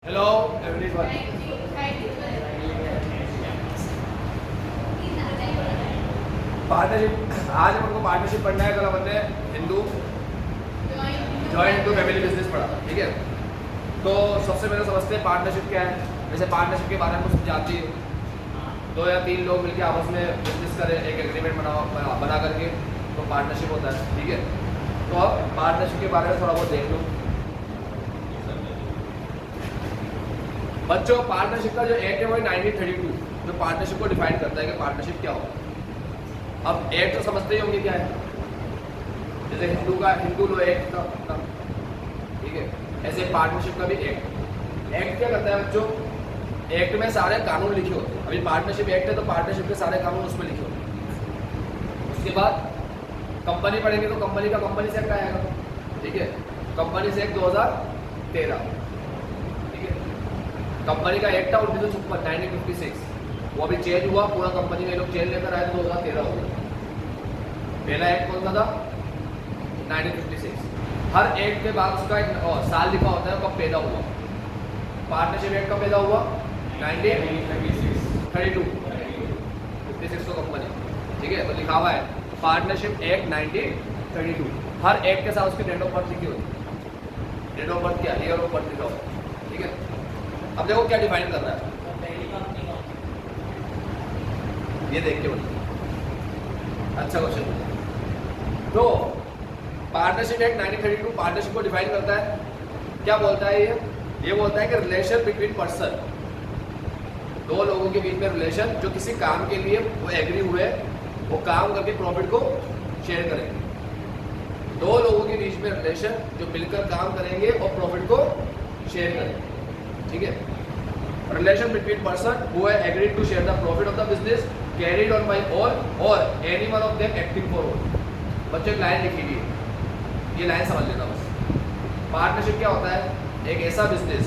Hello everyone. Partnership, आज हमको partnership पढ़ना है। कल अपन ने Hindu joint Hindu family business पढ़ा, ठीक है। तो सबसे पहले समझते हैं पार्टनरशिप क्या है। जैसे पार्टनरशिप के बारे में कुछ जानती है, 2 या 3 लोग मिलकर आपस में बिजनेस करें, एक एग्रीमेंट बना करके, तो पार्टनरशिप होता है, ठीक है। तो अब पार्टनरशिप के बारे में थोड़ा बहुत देख लो बच्चों। पार्टनरशिप का जो एक्ट है वो 1932 जो पार्टनरशिप को डिफाइन करता है कि पार्टनरशिप क्या होगा। अब एक्ट तो समझते ही होंगे क्या है। जैसे हिंदू लो एक्ट था, ठीक है, ऐसे पार्टनरशिप का भी एक्ट क्या करता है बच्चों। एक्ट में सारे कानून लिखे होते हैं। अभी पार्टनरशिप एक्ट है तो पार्टनरशिप के सारे कानून उसमें लिखे होते हैं। उसके बाद कंपनी पढ़ेंगे तो कंपनी का कंपनी से एक्ट आएगा, ठीक है। कंपनी से एक्ट 2013, ठीक है। कंपनी का एक्ट था 1956, वो अभी चेंज हुआ, पूरा कंपनी में लोग चेंज लेकर आए तो 2013 हो गया। पहला एक्ट कौन सा था? 1956। हर एक्ट के बाद उसका एक साल लिखा होता है कब पैदा हुआ। पार्टनरशिप एक्ट कब पैदा हुआ? 1932, 56 तो कंपनी, ठीक है। तो लिखा हुआ है पार्टनरशिप एक्ट 1932। हर एक्ट के साथ उसकी डेट ऑफ बर्थ लिखी होती है। डेट ऑफ बर्थ क्या, ईयर ऑफ बर्थ लिखा होता है, ठीक है। अब देखो क्या डिफाइन कर रहा है, ये देख के बोलो। अच्छा क्वेश्चन। तो पार्टनरशिप एक्ट 1932 पार्टनरशिप को डिफाइन करता है। क्या बोलता है ये बोलता है कि रिलेशन बिटवीन पर्सन, 2 लोगों के बीच में रिलेशन जो किसी काम के लिए वो एग्री हुए, वो काम करके प्रॉफिट को शेयर करेंगे। 2 लोगों के बीच में रिलेशन जो मिलकर काम करेंगे और प्रॉफिट को शेयर करेंगे, ठीक है। Relation between person who have agreed to share the profit of the business carried on by all or any one of them acting for all. बच्चों एक लाइन लिखी हुई है, ये लाइन समझ लेना बस। पार्टनरशिप क्या होता है? एक ऐसा बिजनेस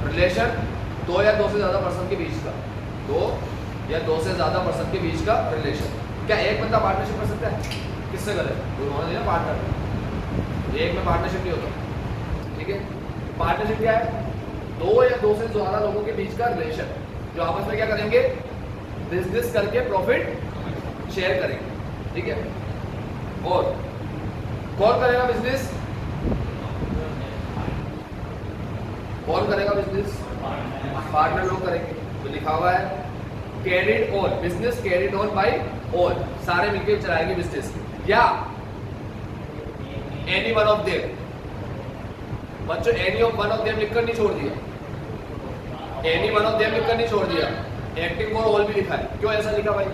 रिलेशन 2 या 2 से ज़्यादा पर्सन के बीच का, 2 या 2 से ज़्यादा पर्सन के बीच का रिलेशन। क्या एक बंदा पार्टनरशिप कर सकता है? किससे करे? कोई होना चाहिए पार्टनर, एक में पार्टनरशिप नहीं होता, ठीक है। पार्टनरशिप क्या है? 2 या 2 से ज़्यादा लोगों के बीच का रिलेशन जो आपस में क्या करेंगे, बिजनेस करके प्रॉफिट शेयर करेंगे, ठीक है। और कौन करेगा बिजनेस? कौन करेगा बिजनेस? पार्टनर लोग करेंगे। तो लिखा हुआ है carried on, business carried on by all, सारे मिलकर चलाएंगे बिजनेस, या एनी वन ऑफ देम। बच्चों any of one of them लिखकर नहीं छोड़ दिया, एनी वन ऑफ देम लिखकर नहीं छोड़ दिया, एक्टिंग फॉर ऑल भी लिखा है। क्यों ऐसा लिखा भाई?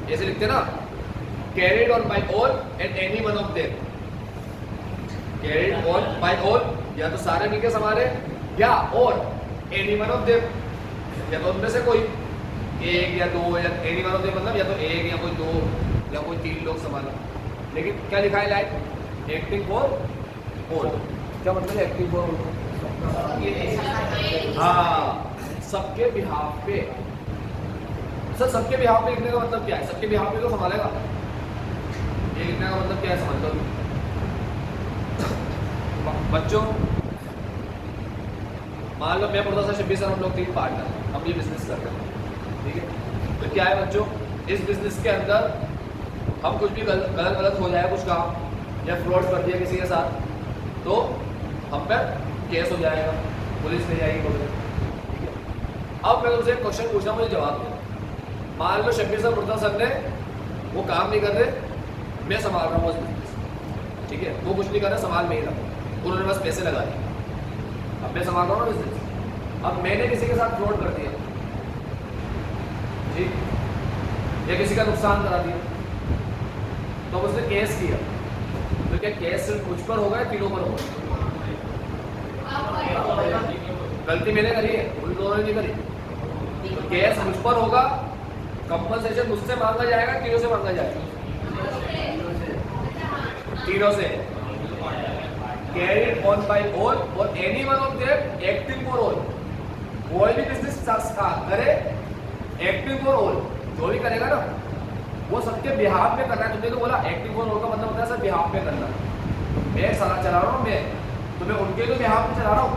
ऐसे लिखते ना, carried on by all and any one of them. Carried on by all, या तो सारे मिलकर संभाले, या और एनी वन ऑफ देम, या तो उनमें से कोई 1 या 2, या एनी वन ऑफ देम मतलब या तो 1 या कोई 2 या कोई 3 लोग संभाले। लेकिन क्या लिखा है लाइन? Acting for all. क्या मतलब है एक्टिंग फॉर ऑल? हाँ, सबके बिहाफ पे। सर सबके बिहाफ पे लिखने का मतलब क्या है? सबके बिहाफ पे तो संभालेगा, ये लिखने का मतलब क्या है समझ लो बच्चों। मान लो मैं पढ़ता था 26 सर, हम लोग 3 पार्टनर, हम ये बिजनेस करते हैं, ठीक है। तो क्या है बच्चों, इस बिजनेस के अंदर हम कुछ भी गलत हो जाए, कुछ काम या फ्रॉड कर दिया किसी के साथ, तो हम पर केस हो जाएगा, पुलिस ले जाएगी पकड़, ठीक है। अब मैं तुमसे एक क्वेश्चन पूछना, मुझे जवाब देना। मान लो 26 सर मुर्ता सर ने वो काम नहीं कर रहे, मैं संभाल रहा हूँ उस बिजनेस, ठीक है। वो कुछ नहीं कर रहा, संभाल में ही रहा, उन्होंने बस पैसे लगा दिए। अब मैं संभाल रहा हूँ बिजनेस, अब मैंने किसी के साथ फ्रॉड कर दिया, ठीक, या किसी का नुकसान करा दिया, तो उसने केस किया, तो क्या केस सिर्फ मुझ पर होगा या तीनों पर होगा? गलती मैंने करी है, उन दोनों ने नहीं करी, तो केस मुझ पर होगा, कंपनसेशन मुझसे मांगा जाएगा, तीनों से मांगा जाएगा? तीनों से। Carried on by all or any one of them acting for all. कोई भी बिजनेस करे एक्टिंग फॉर ऑल, जो भी करेगा ना वो सबके बिहाफ में करना है। तुमने तो बोला एक्टिंग फॉर ऑल का मतलब होता है सर बिहाफ में करना। मैं सारा चला रहा हूँ, मैं तो मैं उनके लिए बिहाफ में चला रहा हूँ,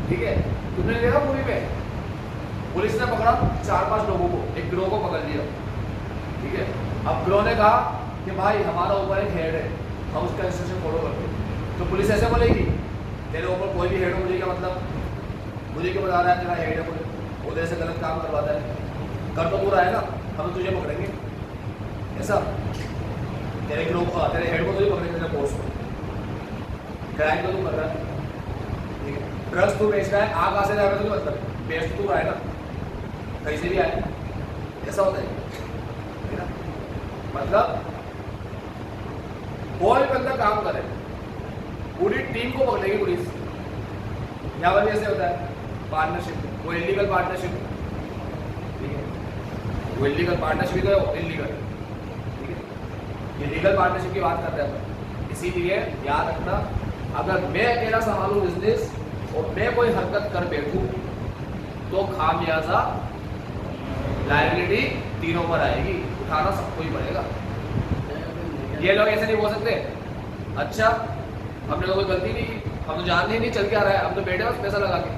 ठीक है, तुमने देखा मूवी में पुलिस ने पकड़ा 4-5 लोगों को, एक गिरोह को पकड़ लिया, ठीक है। अब गिरोह ने कहा कि भाई हमारा ऊपर एक हेड है, हम उसका इंस्ट्रक्शन फॉलो करते हैं। तो पुलिस ऐसे बोलेगी तेरे ऊपर कोई भी हेड हो, मुझे क्या मतलब, मुझे क्यों बता रहा है तेरा हेड है, मुझे वो तेरे से गलत काम करवाता है, कर तो पूरा है ना, हम तुझे पकड़ेंगे ऐसा, तेरे गिरोह तेरे हेड को तो ही पकड़ेंगे, तेरे बॉस को, क्राइम तो तू कर रहा है, ठीक है। ड्रग्स तू बेच रहा है, आ कहाँ से रहा है तुझे मतलब, बेच तो तू रहा है ना, कहीं से भी आए, ऐसा होता है ना। मतलब कोई बंदा काम करे, पूरी टीम को पकड़ेगी पुलिस। यहाँ पर भी ऐसे होता है पार्टनरशिप, वो इलीगल पार्टनरशिप, ठीक है, वो इलीगल पार्टनरशिप है, वो इलीगल, ठीक है। ये लीगल पार्टनरशिप की बात कर रहे हैं, इसीलिए याद रखना, अगर मैं अकेला संभालूं बिजनेस और मैं कोई हरकत कर बैठूं तो खामियाजा लायबिलिटी तीनों पर आएगी, उठाना सबको ही पड़ेगा। ये लोग ऐसे नहीं बोल सकते अच्छा हमने तो कोई गलती नहीं की, हम तो जानते ही नहीं चल के आ रहा है, हम तो बैठे बस पैसा लगा के,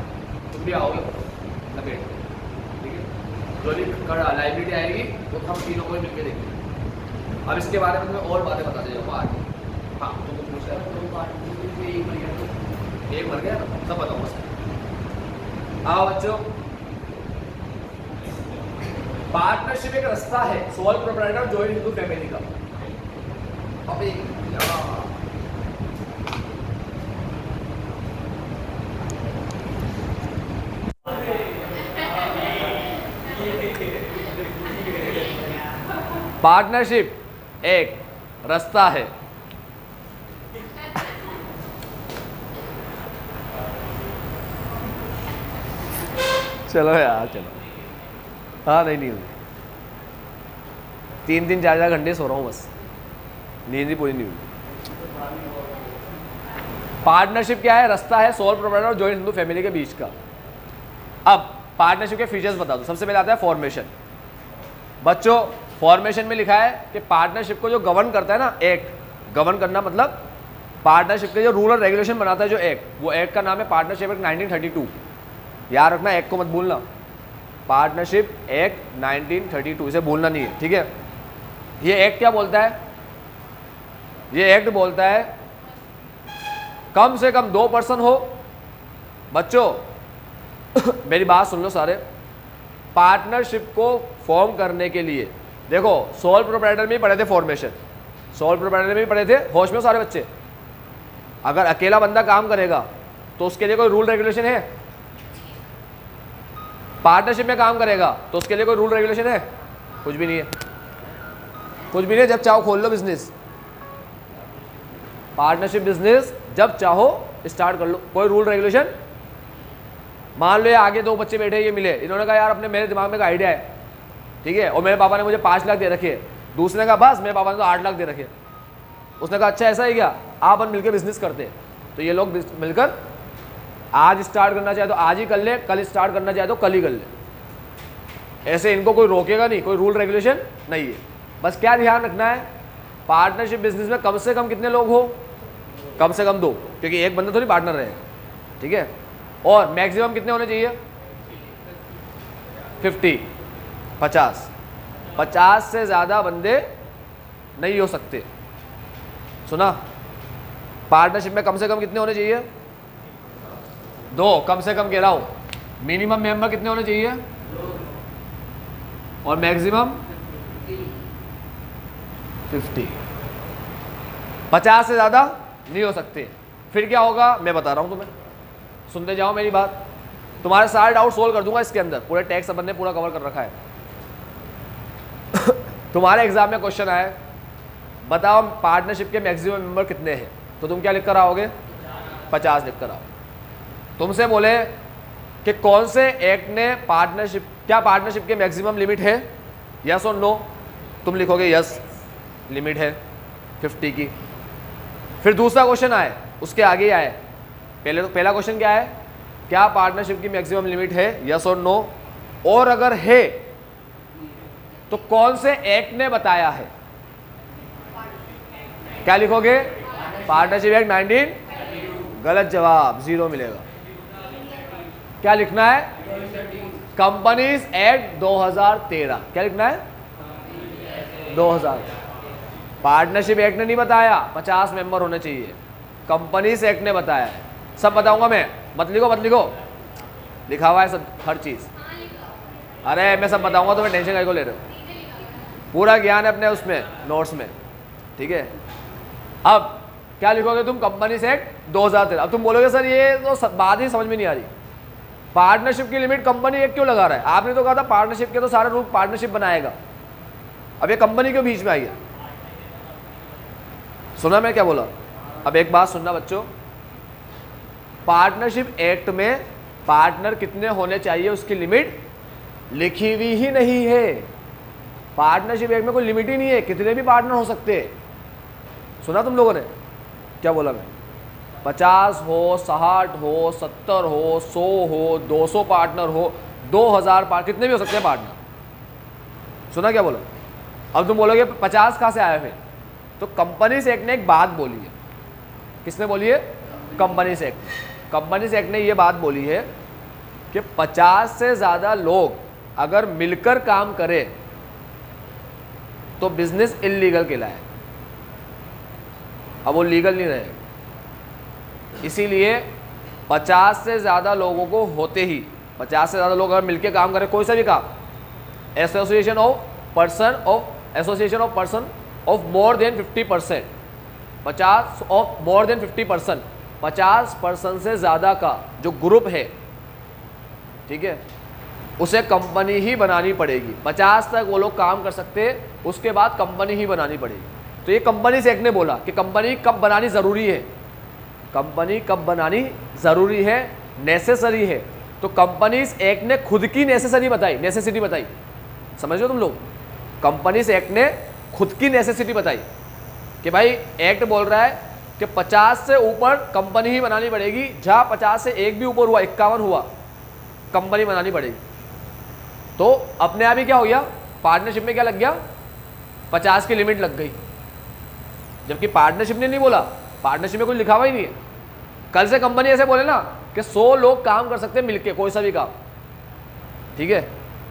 तुम भी आओगे ना बैठ, ठीक है। जो लायबिलिटी आएगी तो हम तीनों को ही मिलकर देंगे। अब इसके बारे में तुम्हें और बातें बताते जाऊँगा आज। हाँ तुमको पूछ रहा है, एक मर गया ना, सब बताऊँगा। आओ बच्चों, पार्टनरशिप एक रास्ता है sole proprietor joint Hindu family का। अभी पार्टनरशिप एक रास्ता है, चलो यार चलो, हाँ नहीं 3-3 4-4 घंटे सो रहा हूँ बस, नींद ही पूरी नहीं हुई। पार्टनरशिप क्या है, रास्ता है सोल प्रोप्राइटर और जॉइंट हिंदू फैमिली के बीच का। अब पार्टनरशिप के फीचर्स बता दो। सबसे पहले आता है फॉर्मेशन। बच्चों फॉर्मेशन में लिखा है कि पार्टनरशिप को जो गवर्न करता है ना, एक्ट गवर्न करना मतलब पार्टनरशिप के जो रूल और रेगुलेशन बनाता है जो एक्ट, वो एक्ट का नाम है पार्टनरशिप एक्ट 1932। याद रखना, एक्ट को मत भूलना, पार्टनरशिप एक्ट 1932, इसे भूलना नहीं है, ठीक है। ये एक्ट क्या बोलता है, ये एक्ट बोलता है कम से कम 2 पर्सन हो। बच्चों मेरी बात सुन लो सारे, पार्टनरशिप को फॉर्म करने के लिए देखो सोल प्रोप्राइटर में ही पढ़े थे फॉर्मेशन, सोल प्रोप्राइटर में भी पढ़े थे, होश में सारे बच्चे। अगर अकेला बंदा काम करेगा तो उसके लिए कोई रूल रेगुलेशन है, पार्टनरशिप में काम करेगा तो उसके लिए कोई रूल रेगुलेशन है, कुछ भी नहीं है, कुछ भी नहीं है। जब चाहो खोल लो बिजनेस, पार्टनरशिप बिजनेस जब चाहो स्टार्ट कर लो, कोई रूल रेगुलेशन। मान लो ये आगे 2 बच्चे बैठे, ये मिले, इन्होंने कहा यार अपने मेरे दिमाग में एक आइडिया है, ठीक है, और मेरे पापा ने मुझे 5 लाख दे रखे, दूसरे ने कहा बस मेरे पापा ने तो 8 लाख दे रखे। उसने कहा अच्छा ऐसा ही क्या, आप हम मिलकर बिजनेस करते हैं। तो ये लोग मिलकर आज स्टार्ट करना चाहे तो आज ही कर ले, कल स्टार्ट करना चाहे तो कल ही कर ले। ऐसे इनको कोई रोकेगा नहीं, कोई रूल रेगुलेशन नहीं है। बस क्या ध्यान रखना है, पार्टनरशिप बिजनेस में कम से कम कितने लोग हो, कम से कम 2, क्योंकि एक बंदा थोड़ी पार्टनर रहे, ठीक है। और मैक्सिमम कितने होने चाहिए, 50 से ज़्यादा बंदे नहीं हो सकते। सुना, पार्टनरशिप में कम से कम कितने होने चाहिए, 2, कम से कम कह रहा हूँ। मिनिमम मेंबर कितने होने चाहिए और मैक्सिमम 50। 50 से ज़्यादा नहीं हो सकते। फिर क्या होगा मैं बता रहा हूँ तुम्हें, सुनते जाओ मेरी बात, तुम्हारे सारे डाउट सोल्व कर दूंगा इसके अंदर, पूरे टैक्स अपन ने पूरा कवर कर रखा है। तुम्हारे एग्जाम में क्वेश्चन आया, बताओ पार्टनरशिप के मैक्सिमम मेंबर कितने हैं, तो तुम क्या लिख कर आओगे, 50 लिख कर आओ। तुमसे बोले कि कौन से एक्ट ने पार्टनरशिप, क्या पार्टनरशिप के मैक्सिमम लिमिट है, यस और नो, तुम लिखोगे यस लिमिट है 50 की। फिर दूसरा क्वेश्चन आए, उसके आगे ही आए, पहला क्वेश्चन क्या है, क्या पार्टनरशिप की मैक्सिमम लिमिट है, यस और नो, और अगर है तो कौन से एक्ट ने बताया है। क्या लिखोगे, पार्टनरशिप एक्ट 19, गलत जवाब, 0 मिलेगा। क्या लिखना है? Companies act 2013। क्या लिखना है? 2000। पार्टनरशिप एक्ट ने नहीं बताया 50 मेंबर होने चाहिए, कंपनीज एक्ट ने बताया है। सब बताऊंगा मैं, मत लिखो मत लिखो, लिखा हुआ है सब, हर चीज। अरे मैं सब बताऊंगा, तो मैं टेंशन काहे को ले रहे हो? पूरा ज्ञान है अपने उसमें नोट्स में, ठीक है। अब क्या लिखोगे तुम? Companies act 2013। अब तुम बोलोगे सर ये तो बात ही समझ में नहीं आ रही, पार्टनरशिप की लिमिट कंपनी एक्ट क्यों लगा रहा है? आपने तो कहा था पार्टनरशिप के तो सारे रूल पार्टनरशिप बनाएगा, अब ये कंपनी क्यों बीच में आई है? सुना मैं क्या बोला? अब एक बात सुनना बच्चों, पार्टनरशिप एक्ट में पार्टनर कितने होने चाहिए उसकी लिमिट लिखी हुई ही नहीं है। पार्टनरशिप एक्ट में कोई लिमिट ही नहीं है, कितने भी पार्टनर हो सकते हैं। सुना तुम लोगों ने क्या बोला मैं? 50 हो, 60 हो, 70 हो, 100 हो, 200 पार्टनर हो, 2000 पार्टनर, कितने भी हो सकते हैं पार्टनर। सुना क्या बोला? अब तुम बोलोगे 50 कहाँ से आया फिर? तो कंपनीज एक्ट ने एक बात बोली है। किसने बोली है? Companies act. कंपनीज एक्ट ने ये बात बोली है कि 50 से ज़्यादा लोग अगर मिलकर काम करें तो बिजनेस इलीगल कहलाए। अब वो लीगल नहीं रहेगा, इसीलिए 50 से ज़्यादा लोगों को होते ही, 50 से ज़्यादा लोग अगर मिलकर काम करें कोई सा भी काम, association of person of more than 50%, 50 of more than 50%, 50% से ज़्यादा का जो ग्रुप है, ठीक है, उसे कंपनी ही बनानी पड़ेगी। 50 तक वो लोग काम कर सकते हैं, उसके बाद कंपनी ही बनानी पड़ेगी। तो ये कंपनीज एक्ट ने बोला कि कंपनी कब बनानी ज़रूरी है, कंपनी कब बनानी ज़रूरी है, नेसेसरी है। तो कंपनीज एक्ट ने खुद की नेसेसरी बताई, नेसेसिटी बताई, समझ लो तुम लोग। कंपनीज एक्ट ने खुद की नेसेसिटी बताई कि भाई एक्ट बोल रहा है कि 50 से ऊपर कंपनी ही बनानी पड़ेगी। जहाँ 50 से एक भी ऊपर हुआ, 51 हुआ, कंपनी बनानी पड़ेगी। तो अपने आप ही क्या हो गया? पार्टनरशिप में क्या लग गया? 50 की लिमिट लग गई। जबकि पार्टनरशिप ने नहीं बोला, पार्टनरशिप में कुछ लिखा हुआ ही नहीं है। कल से कंपनी ऐसे बोले ना कि 100 लोग काम कर सकते हैं मिलके, कोई सा भी काम, ठीक है,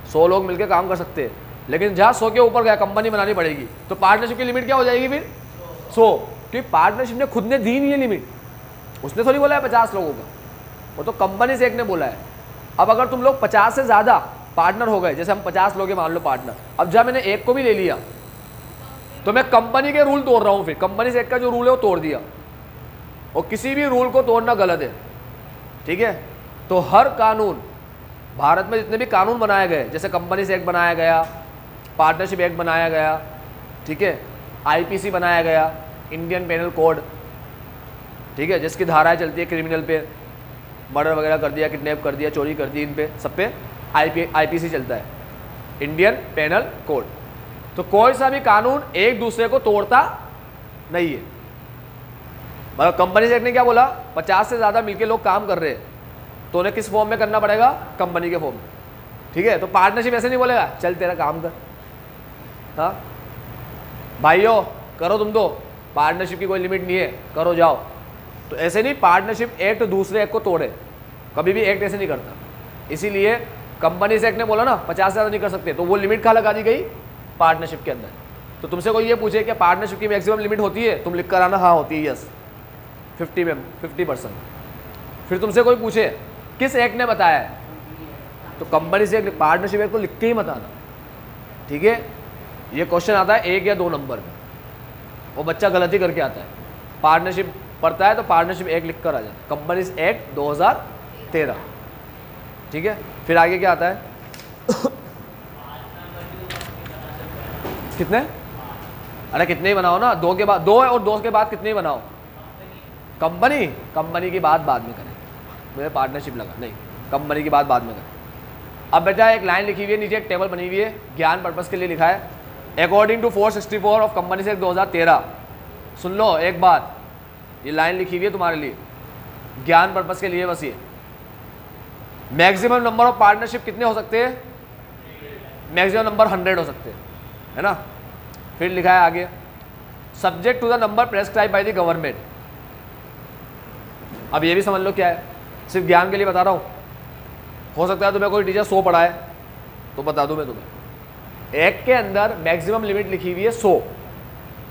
100 लोग मिलके काम कर सकते हैं, लेकिन जहाँ 100 के ऊपर गया कंपनी बनानी पड़ेगी, तो पार्टनरशिप की लिमिट क्या हो जाएगी फिर? 100। क्योंकि पार्टनरशिप ने खुद ने दी नहीं है लिमिट, उसने थोड़ी बोला है 50 लोगों का, वो तो कंपनी से एक ने बोला है। अब अगर तुम लोग 50 से ज़्यादा पार्टनर हो गए, जैसे हम 50 लोग हैं मान लो पार्टनर, अब जब मैंने एक को भी ले लिया तो मैं कंपनी के रूल तोड़ रहा हूँ, फिर कंपनी से एक का जो रूल है वो तोड़ दिया, और किसी भी रूल को तोड़ना गलत है, ठीक है। तो हर कानून, भारत में जितने भी कानून बनाए गए, जैसे कंपनी से एक्ट बनाया गया, पार्टनरशिप एक्ट बनाया गया, ठीक है, आईपीसी बनाया गया, इंडियन पेनल कोड, ठीक है, जिसकी धाराएं चलती है क्रिमिनल पे, मर्डर वगैरह कर दिया, किडनैप कर दिया, चोरी कर दी, इन पे सब पे आईपीसी चलता है, इंडियन पेनल कोड। तो कोई सा भी कानून एक दूसरे को तोड़ता नहीं है। मतलब कंपनी एक्ट ने क्या बोला? 50 से ज़्यादा मिलके लोग काम कर रहे हैं तो उन्हें किस फॉर्म में करना पड़ेगा? कंपनी के फॉर्म में, ठीक है। तो पार्टनरशिप ऐसे नहीं बोलेगा चल तेरा काम कर, हाँ भाइयों करो तुम, तो पार्टनरशिप की कोई लिमिट नहीं है, करो जाओ। तो ऐसे नहीं, पार्टनरशिप एक्ट दूसरे एक्ट को तोड़े, कभी भी एक्ट ऐसे नहीं करता। इसीलिए कंपनी एक्ट ने बोला ना 50 से ज़्यादा नहीं कर सकते, तो वो लिमिट कहाँ लगा दी गई? पार्टनरशिप के अंदर। तो तुमसे कोई ये पूछे कि पार्टनरशिप की मैक्सिमम लिमिट होती है, तुम लिख कर आना हाँ होती है, यस 50%। फिर तुमसे कोई पूछे किस एक्ट ने बताया है, तो कंपनी से पार्टनरशिप एक्ट को लिख के ही बताना, ठीक है। ये क्वेश्चन आता है 1 या 2 नंबर में, वो बच्चा गलती करके आता है, पार्टनरशिप पढ़ता है तो पार्टनरशिप एक्ट लिख कर आ जाता है, कंपनीज एक्ट 2013, ठीक है। फिर आगे क्या आता है? कितने? अरे कितने ही बनाओ ना, 2 के बाद 2 और 2 के बाद कितने ही बनाओ। कंपनी की बात बाद में करें, मुझे पार्टनरशिप लगा, नहीं कंपनी की बात बाद में करें। अब बेटा एक लाइन लिखी हुई है, नीचे एक टेबल बनी हुई है, ज्ञान पर्पस के लिए लिखा है, according to 464 of company act 2013। सुन लो एक बात, ये लाइन लिखी हुई है तुम्हारे लिए, ज्ञान पर्पस के लिए बस। ये मैक्सिमम नंबर ऑफ पार्टनरशिप कितने हो सकते हैं? मैक्सिमम नंबर 100 हो सकते हैं, है ना। फिर लिखा है आगे, subject to the number prescribe by the government. अब ये भी समझ लो क्या है, सिर्फ ज्ञान के लिए बता रहा हूँ, हो सकता है तुम्हें कोई टीचर 100 पढ़ाए, तो बता दूं मैं तुम्हें, एक्ट के अंदर मैक्सिमम लिमिट लिखी हुई है 100,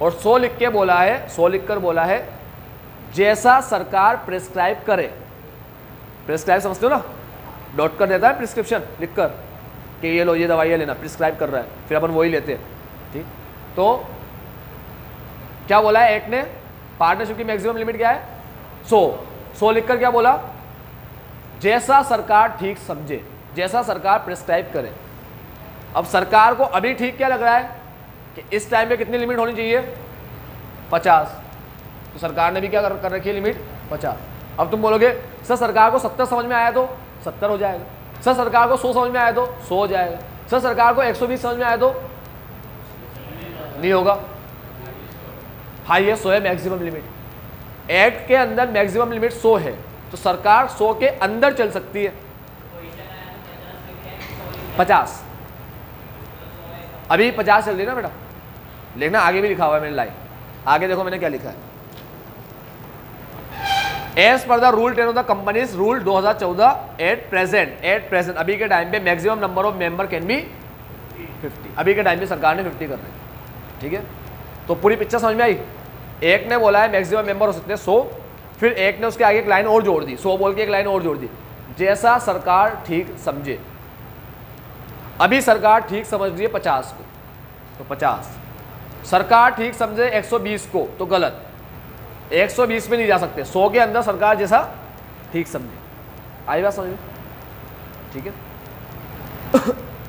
और 100 लिख के बोला है, 100 लिखकर बोला है जैसा सरकार प्रिस्क्राइब करे। प्रिस्क्राइब समझते हो ना, डॉट कर देता है प्रिस्क्रिप्शन लिख कर कि ये लो ये दवाइयाँ लेना, प्रिस्क्राइब कर रहा है, फिर अपन वही लेते हैं। ठीक, तो क्या बोला है एक्ट ने, पार्टनरशिप की मैक्सिमम लिमिट क्या है 100 लिखकर क्या बोला, जैसा सरकार ठीक समझे, जैसा सरकार प्रिस्क्राइब करे। अब सरकार को अभी ठीक क्या लग रहा है कि इस टाइम पे कितनी लिमिट होनी चाहिए 50, तो सरकार ने भी क्या कर रखी है लिमिट 50। अब तुम बोलोगे सर सरकार को 70 समझ में आया तो 70 हो जाएगा, सर सरकार को 100 समझ में आया तो 100 हो जाएगा, सर सरकार को 120 समझ में आया तो नहीं होगा। हाँ ये 100 है मैक्सिमम लिमिट, एक्ट के अंदर मैक्सिमम लिमिट 100 है, तो सरकार 100 के अंदर चल सकती है। 50 अभी 50 चल रही है ना बेटा, देखना आगे भी लिखा हुआ है मैंने लाइन, आगे देखो मैंने क्या लिखा है, as per the rule 10 of the companies rule 2014 at present अभी के टाइम पे maximum number of member can be 50, अभी के टाइम पे सरकार ने 50 कर रही है। ठीक है, तो पूरी पिक्चर समझ में आई। एक ने बोला है मैक्सिमम मेंबर हो सकते हैं 100, फिर एक ने उसके आगे एक लाइन और जोड़ दी, 100 बोल के एक लाइन और जोड़ दी, जैसा सरकार ठीक समझे। अभी सरकार ठीक समझ रही है 50 को, तो 50, सरकार ठीक समझे 120 को, तो गलत, 120 में नहीं जा सकते, 100 के अंदर सरकार जैसा ठीक समझे। आई बात समझ में? ठीक है।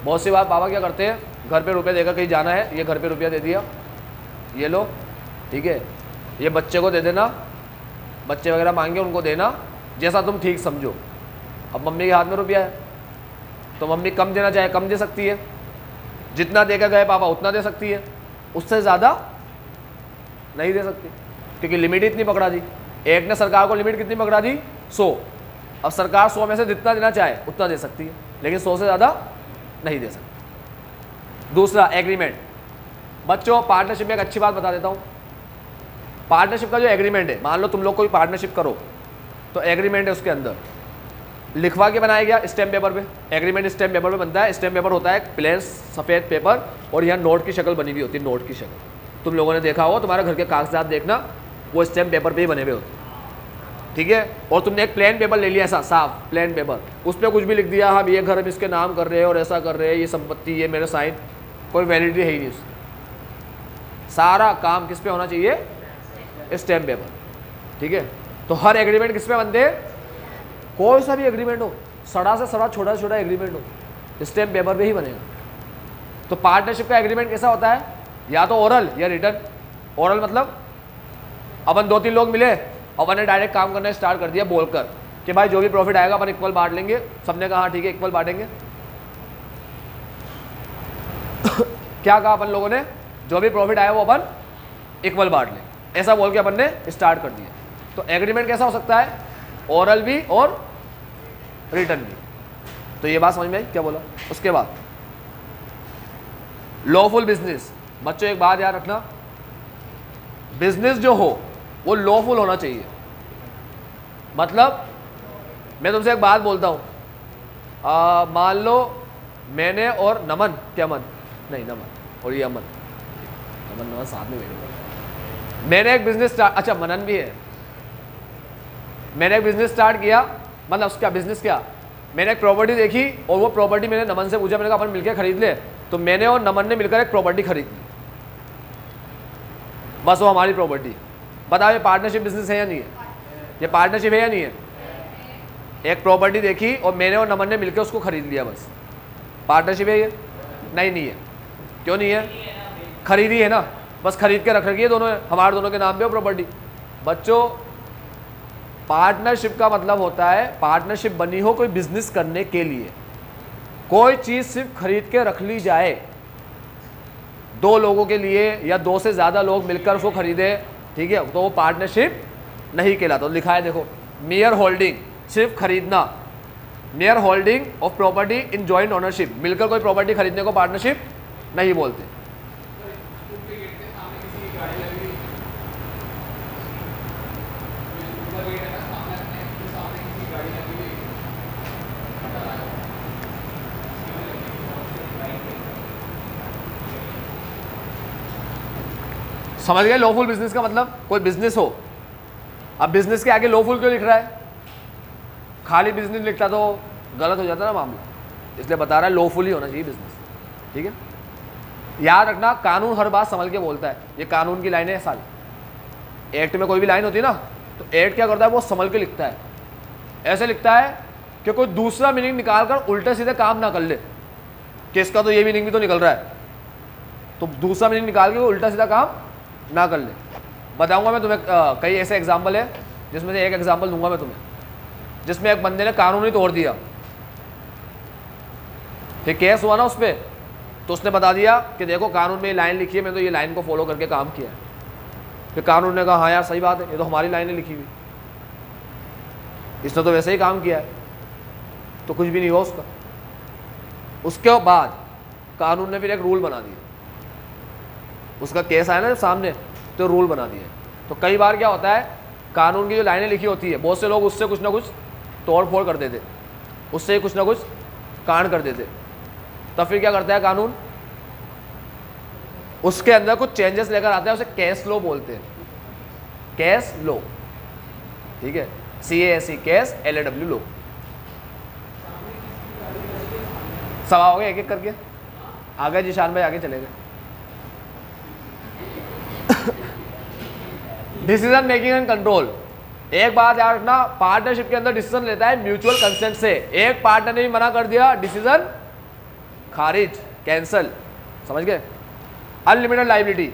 बहुत सी बात बाबा क्या करते हैं, घर पे रुपए देकर कहीं जाना है, ये घर पे रुपया दे दिया, ये लो, ठीक है, ये बच्चे को दे देना, बच्चे वगैरह मांगे उनको देना, जैसा तुम ठीक समझो। अब मम्मी के हाथ में रुपया है, तो मम्मी कम देना चाहे कम दे सकती है, जितना देकर गए पापा उतना दे सकती है, उससे ज़्यादा नहीं दे सकती, क्योंकि लिमिट इतनी पकड़ा दी। एक ने सरकार को लिमिट कितनी पकड़ा दी 100, अब सरकार 100 में से जितना देना चाहे उतना दे सकती है, लेकिन 100 से ज़्यादा नहीं दे सकती। दूसरा एग्रीमेंट, बच्चों पार्टनरशिप में एक अच्छी बात बता देता हूँ, पार्टनरशिप का जो एग्रीमेंट है, मान लो तुम लोग कोई पार्टनरशिप करो, तो एग्रीमेंट है उसके अंदर लिखवा के बनाया गया स्टैम्प पेपर पे, एग्रीमेंट स्टैम्प पेपर पे बनता है। स्टैम्प पेपर होता है प्लेन सफ़ेद पेपर, और यहाँ नोट की शक्ल बनी हुई होती है, नोट की शक्ल तुम लोगों ने देखा हो, तुम्हारे घर के कागजात देखना वो स्टैम्प पेपर पे ही बने हुए होते हैं। ठीक है, और तुमने एक प्लेन पेपर ले लिया, ऐसा साफ प्लेन पेपर, उस पर कुछ भी लिख दिया, हम ये घर हम इसके नाम कर रहे हैं और ऐसा कर रहे हैं, ये संपत्ति ये मेरे साइन, कोई वैलिडिटी है ही नहीं उसकी, सारा काम किस पे होना चाहिए स्टैम्प पेपर। ठीक है, तो हर एग्रीमेंट किस पे बनते हैं, कोई सा भी एग्रीमेंट हो, सड़ा से सड़ा छोटा से छोटा एग्रीमेंट हो, स्टैम्प पेपर पे ही बनेगा। तो पार्टनरशिप का एग्रीमेंट कैसा होता है, या तो ओरल या रिटर्न। ओरल मतलब अपन 2-3 लोग मिले, अपन ने डायरेक्ट काम करना स्टार्ट कर दिया बोलकर कि भाई जो भी प्रॉफिट आएगा अपन इक्वल बांट लेंगे, सबने कहा ठीक है इक्वल बांटेंगे। क्या कहा अपन लोगों ने, जो भी प्रॉफिट आया वो अपन इक्वल बांट लेंगे, ऐसा बोल के अपन ने स्टार्ट कर दिया। तो एग्रीमेंट कैसा हो सकता है, ओरल भी और रिटर्न भी। तो ये बात समझ में आई क्या बोला। उसके बाद लॉफुल बिजनेस, बच्चों एक बात याद रखना, बिजनेस जो हो वो लॉफुल होना चाहिए। मतलब मैं तुमसे एक बात बोलता हूँ, मान लो मैंने और नमन, क्या मन नहीं नमन और ये अमन, नमन साथ में बैठे, मैंने एक बिजनेस स्टार्ट, अच्छा मनन भी है, मैंने एक बिजनेस स्टार्ट किया, मतलब उसका बिजनेस क्या, मैंने एक प्रॉपर्टी देखी और वो प्रॉपर्टी मैंने नमन से पूछा, मैंने कहा अपन मिलकर खरीद ले, तो मैंने और नमन ने मिलकर एक प्रॉपर्टी खरीद ली, बस वो हमारी प्रॉपर्टी। बताओ ये पार्टनरशिप बिजनेस है या नहीं है, ये पार्टनरशिप है या नहीं है। एक प्रॉपर्टी देखी और मैंने और नमन ने मिलकर उसको खरीद लिया, बस पार्टनरशिप है ये, नहीं है। क्यों नहीं है, खरीदी है ना, बस खरीद के रख रखी है दोनों, हमारे दोनों के नाम पे वो प्रॉपर्टी। बच्चों पार्टनरशिप का मतलब होता है, पार्टनरशिप बनी हो कोई बिजनेस करने के लिए, कोई चीज़ सिर्फ खरीद के रख ली जाए, 2 लोगों के लिए या 2 से ज़्यादा लोग मिलकर उसको खरीदे, ठीक है, तो वो पार्टनरशिप नहीं कहलाता। तो लिखा है देखो, मेयर होल्डिंग, सिर्फ खरीदना, mayor holding of property in joint ownership, मिलकर कोई प्रॉपर्टी खरीदने को पार्टनरशिप नहीं बोलते। समझ गए लॉफुल बिजनेस का मतलब? कोई बिजनेस हो, अब बिजनेस के आगे लॉफुल क्यों लिख रहा है? खाली बिजनेस लिखता तो गलत हो जाता ना मामला, इसलिए बता रहा है लॉफुल ही होना चाहिए बिजनेस। ठीक है, याद रखना कानून हर बात संभल के बोलता है, ये कानून की लाइन है सारी। एक्ट में कोई भी लाइन होती है ना तो एक्ट क्या करता है, वो संभल के लिखता है। ऐसे लिखता है कि कोई दूसरा मीनिंग निकाल कर उल्टे सीधे काम ना कर ले कि इसका तो ये मीनिंग भी तो निकल रहा है, तो दूसरा मीनिंग निकाल के वो उल्टा सीधा काम ना कर ले। बताऊंगा मैं तुम्हें कई ऐसे एग्जाम्पल है, जिसमें से एक एग्जाम्पल दूंगा मैं तुम्हें, जिसमें एक बंदे ने कानून ही तोड़ दिया। फिर केस हुआ ना उस पर, तो उसने बता दिया कि देखो कानून में ये लाइन लिखी है, मैंने तो ये लाइन को फॉलो करके काम किया है। फिर कानून ने कहा हाँ यार सही बात है, ये तो हमारी लाइन है लिखी हुई, इसने तो वैसे ही काम किया है, तो कुछ भी नहीं हुआ उसका। उसके बाद कानून ने फिर एक रूल बना दिया, उसका केस आया ना सामने तो रूल बना दिया। तो कई बार क्या होता है, कानून की जो लाइनें लिखी होती है बहुत से लोग उससे कुछ ना कुछ तोड़ फोड़ कर देते, उससे कुछ ना कुछ कांड कर देते। तब फिर क्या करता है कानून, उसके अंदर कुछ चेंजेस लेकर आता है, उसे केस लॉ बोलते हैं, केस लॉ। ठीक है, CASE केस, LAW लॉ। सवाल हो गए एक एक करके, आगे जिशान भाई आगे चले गए। डिसीजन मेकिंग एंड कंट्रोल, एक बात याद रखना, पार्टनरशिप के अंदर डिसीजन लेता है म्यूचुअल कंसेंट से। एक पार्टनर ने भी मना कर दिया, डिसीजन खारिज, कैंसल। समझ गए? अनलिमिटेड लायबिलिटी,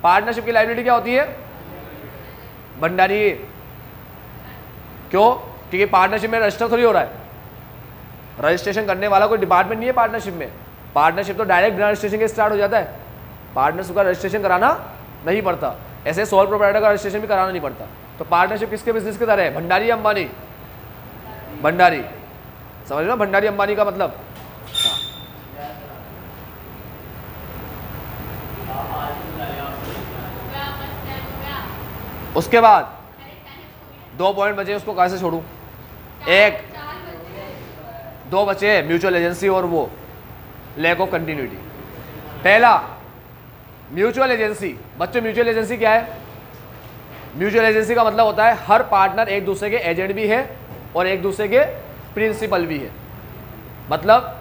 पार्टनरशिप की लायबिलिटी क्या होती है? भंडारी। क्यों? क्योंकि पार्टनरशिप में रजिस्टर थोड़ी हो रहा है, रजिस्ट्रेशन करने वाला कोई डिपार्टमेंट नहीं है पार्टनरशिप में। पार्टनरशिप तो डायरेक्ट रजिस्ट्रेशन के स्टार्ट हो जाता है, पार्टनरशिप का रजिस्ट्रेशन कराना नहीं पड़ता, ऐसे सोल प्रोप्राइटर का रजिस्ट्रेशन भी कराना नहीं पड़ता। तो पार्टनरशिप किसके बिजनेस की तरह है? भंडारी अंबानी, भंडारी। समझ लो भंडारी अंबानी का मतलब। हाँ। उसके बाद 2 पॉइंट बचे, उसको कैसे छोड़ूं? एक 2 बचे, म्यूचुअल एजेंसी और वो लैक ऑफ कंटिन्यूटी। पहला म्यूचुअल एजेंसी। बच्चों म्यूचुअल एजेंसी क्या है? म्यूचुअल एजेंसी का मतलब होता है हर पार्टनर एक दूसरे के एजेंट भी है और एक दूसरे के प्रिंसिपल भी है। मतलब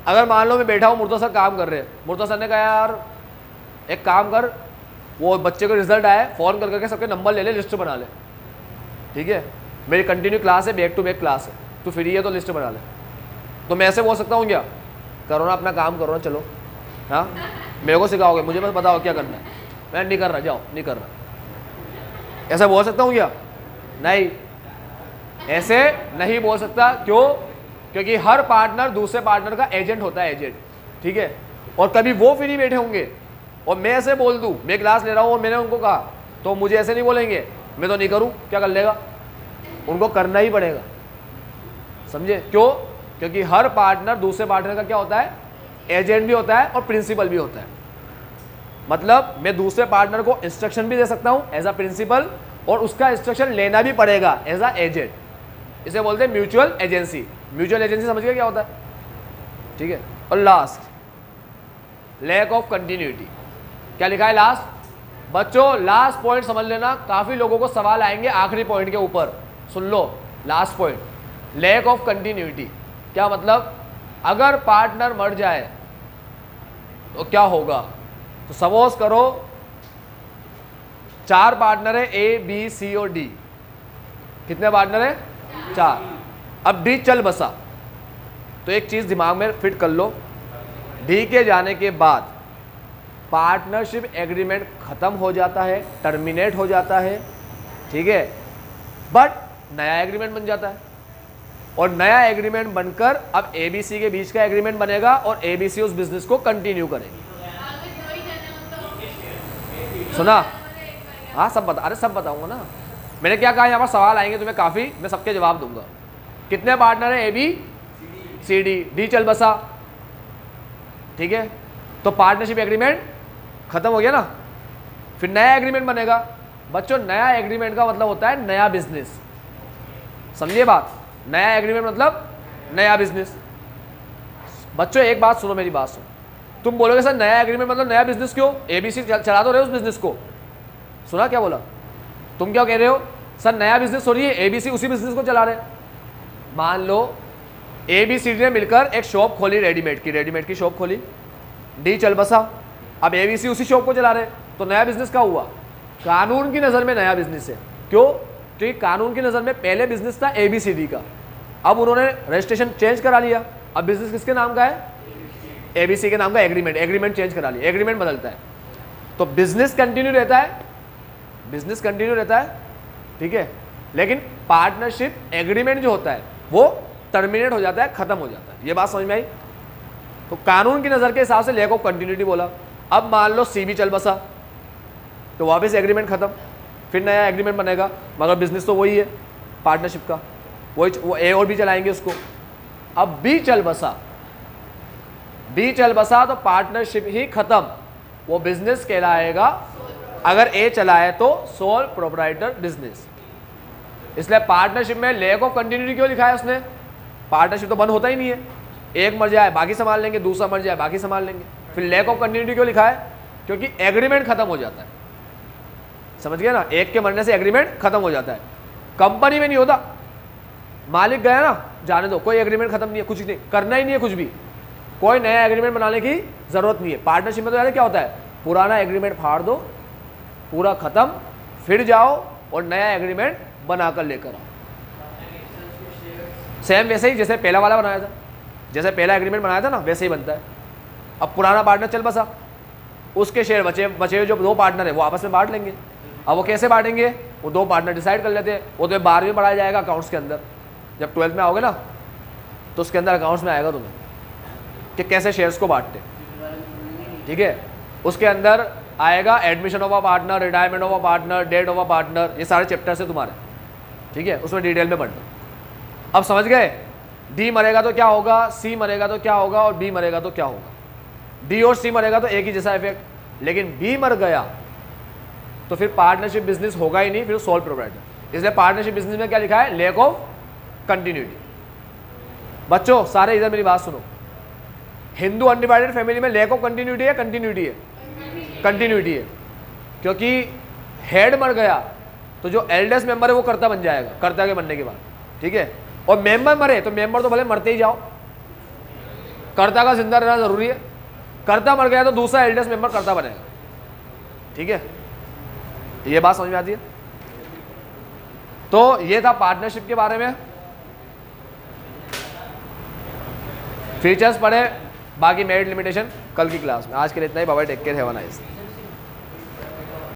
अगर मान लो मैं बैठा हूँ, मुर्तज़ा सर काम कर रहे हैं, मुर्तज़ा सर ने कहा यार एक काम कर, वो बच्चे को रिजल्ट आया, फ़ोन कर करके सबके नंबर ले ले, लिस्ट बना ले। ठीक है, मेरी कंटिन्यू क्लास है, बैक टू बैक क्लास है, तो फ्री है तो लिस्ट बना ले। तो मैं ऐसे बोल सकता हूँ क्या? करो ना अपना काम, करो ना, चलो। हाँ, मेरे को सिखाओगे, मुझे बस बताओ क्या करना है, मैं नहीं कर रहा, जाओ नहीं कर रहा। ऐसा बोल सकता हूँ क्या? नहीं, ऐसे नहीं बोल सकता। क्यों? क्योंकि हर पार्टनर दूसरे पार्टनर का एजेंट होता है, एजेंट। ठीक है, और कभी वो फ्री बैठे होंगे और मैं ऐसे बोल दूँ, मैं क्लास ले रहा हूँ और मैंने उनको कहा, तो मुझे ऐसे नहीं बोलेंगे, मैं तो नहीं करूँ, क्या कर लेगा? उनको करना ही पड़ेगा। समझे? क्यों? क्योंकि हर पार्टनर दूसरे पार्टनर का क्या होता है? एजेंट भी होता है और प्रिंसिपल भी होता है। मतलब मैं दूसरे पार्टनर को इंस्ट्रक्शन भी दे सकता हूं एज अ प्रिंसिपल, और उसका इंस्ट्रक्शन लेना भी पड़ेगा एज अ एजेंट। इसे बोलते हैं म्यूचुअल एजेंसी। म्यूचुअल एजेंसी समझ गए क्या होता है? ठीक है। और लास्ट लैक ऑफ कंटिन्यूटी, क्या लिखा है लास्ट? बच्चों लास्ट पॉइंट समझ लेना, काफी लोगों को सवाल आएंगे आखिरी पॉइंट के ऊपर, सुन लो। Last point lack of continuity क्या मतलब? अगर पार्टनर मर जाए तो क्या होगा? तो सपोज करो 4 पार्टनर है, A, B, C और D। कितने पार्टनर है? 4। अब D चल बसा, तो एक चीज दिमाग में फिट कर लो, D के जाने के बाद पार्टनरशिप एग्रीमेंट खत्म हो जाता है, टर्मिनेट हो जाता है। ठीक है, बट नया एग्रीमेंट बन जाता है, और नया एग्रीमेंट बनकर अब ABC के बीच का एग्रीमेंट बनेगा और ABC उस बिजनेस को कंटिन्यू करेगी। सुना? हाँ सब बता, अरे सब बताऊंगा ना। मैंने क्या कहा, यहाँ पर सवाल आएंगे तुम्हें काफ़ी, मैं सबके जवाब दूंगा। कितने पार्टनर है? AB, CD, D चल बसा। ठीक है, तो पार्टनरशिप एग्रीमेंट खत्म हो गया ना, फिर नया एग्रीमेंट बनेगा। बच्चों नया एग्रीमेंट का मतलब होता है नया बिजनेस। समझिए बात, नया एग्रीमेंट मतलब नया बिजनेस। बच्चों एक बात सुनो, मेरी बात सुनो, तुम बोलोगे सर नया एग्रीमेंट मतलब नया बिजनेस क्यों, एबीसी चला तो रहे हो उस बिजनेस को। सुना क्या बोला, तुम क्या कह रहे हो सर नया बिजनेस हो रही है, एबीसी उसी बिजनेस को चला रहे। मान लो एबीसी ने मिलकर एक शॉप खोली रेडीमेड की शॉप खोली, डी चल बसा, अब एबीसी उसी शॉप को चला रहे, तो नया बिजनेस क्या हुआ, कानून की नज़र में नया बिजनेस है। क्यों, क्योंकि कानून की नज़र में पहले बिजनेस था एबीसीडी का, अब उन्होंने रजिस्ट्रेशन चेंज करा लिया, अब बिजनेस किसके नाम का है, एबीसी के नाम का। एग्रीमेंट चेंज करा लिया, एग्रीमेंट बदलता है तो बिजनेस कंटिन्यू रहता है, ठीक है, लेकिन पार्टनरशिप एग्रीमेंट जो होता है वो टर्मिनेट हो जाता है, खत्म हो जाता है। ये बात समझ में आई। तो कानून की नज़र के हिसाब से लैक ऑफ कंटिन्यूटी बोला। अब मान लो सीबी चल बसा तो वापस एग्रीमेंट खत्म, फिर नया एग्रीमेंट बनेगा, मगर बिजनेस तो वही है पार्टनरशिप का, वही वो ए और बी चलाएंगे उसको। अब बी चल बसा तो पार्टनरशिप ही खत्म, वो बिजनेस कहलाएगा। अगर ए चला है तो सोल प्रोप्राइटर बिजनेस। इसलिए पार्टनरशिप में लैक ऑफ कंटिन्यूटी क्यों लिखा है उसने, पार्टनरशिप तो बंद होता ही नहीं है, एक मर जाए बाकी संभाल लेंगे, दूसरा मर जाए बाकी संभाल लेंगे, फिर लैक ऑफ कंटिन्यूटी क्यों लिखा है, क्योंकि एग्रीमेंट खत्म हो जाता है। समझ गया ना, एक के मरने से एग्रीमेंट खत्म हो जाता है। कंपनी में नहीं होता, मालिक गया ना जाने दो, कोई एग्रीमेंट खत्म नहीं है, कुछ नहीं करना ही नहीं है, कुछ भी कोई नया एग्रीमेंट बनाने की जरूरत नहीं है। पार्टनरशिप में तो यार क्या होता है, पुराना एग्रीमेंट फाड़ दो, पूरा खत्म, फिर जाओ और नया एग्रीमेंट बनाकर लेकर आओ। सेम वैसे ही जैसे पहला वाला बनाया था, जैसे पहला एग्रीमेंट बनाया था ना वैसे ही बनता है। अब पुराना पार्टनर चल बसा, उसके शेयर बचे हुए जो दो पार्टनर है वो आपस में बांट लेंगे। अब वो कैसे बांटेंगे, वो दो पार्टनर डिसाइड कर लेते हैं। वो तो 12वीं में पढ़ाया जाएगा अकाउंट्स के अंदर, जब 12th में आओगे ना तो उसके अंदर अकाउंट्स में आएगा तुम्हें कि कैसे शेयर्स को बांटते, ठीक है। उसके अंदर आएगा admission of a partner, retirement of a partner, death of a partner, ये सारे चैप्टर्स है तुम्हारे, ठीक है, उसमें डिटेल में पढ़ना। अब समझ गए, डी मरेगा तो क्या होगा, सी मरेगा तो क्या होगा, और बी मरेगा तो क्या होगा। डी और सी मरेगा तो एक ही जैसा इफेक्ट, लेकिन बी मर गया तो फिर पार्टनरशिप बिजनेस होगा ही नहीं, फिर सोल प्रोप्राइटर। इसलिए पार्टनरशिप बिजनेस में क्या लिखा है, लैक ऑफ कंटिन्यूटी। बच्चों सारे इधर मेरी बात सुनो, हिंदू अनडिवाइडेड फैमिली में लैक ऑफ कंटिन्यूटी है, कंटिन्यूटी है, क्योंकि हेड मर गया तो जो एल्डेस्ट मेंबर है वो कर्ता बन जाएगा, कर्ता के बनने के बाद, ठीक है। और मेंबर मरे तो मेंबर तो भले मरते ही जाओ, कर्ता का जिंदा रहना जरूरी है। कर्ता मर गया तो दूसरा एल्डेस्ट मेंबर कर्ता बनेगा, ठीक है। ये बात समझ में आती है। तो ये था पार्टनरशिप के बारे में, फीचर्स पढ़े, बाकी मेरिट लिमिटेशन कल की क्लास में। आज के लिए इतना ही, bye bye, take care, have a nice day.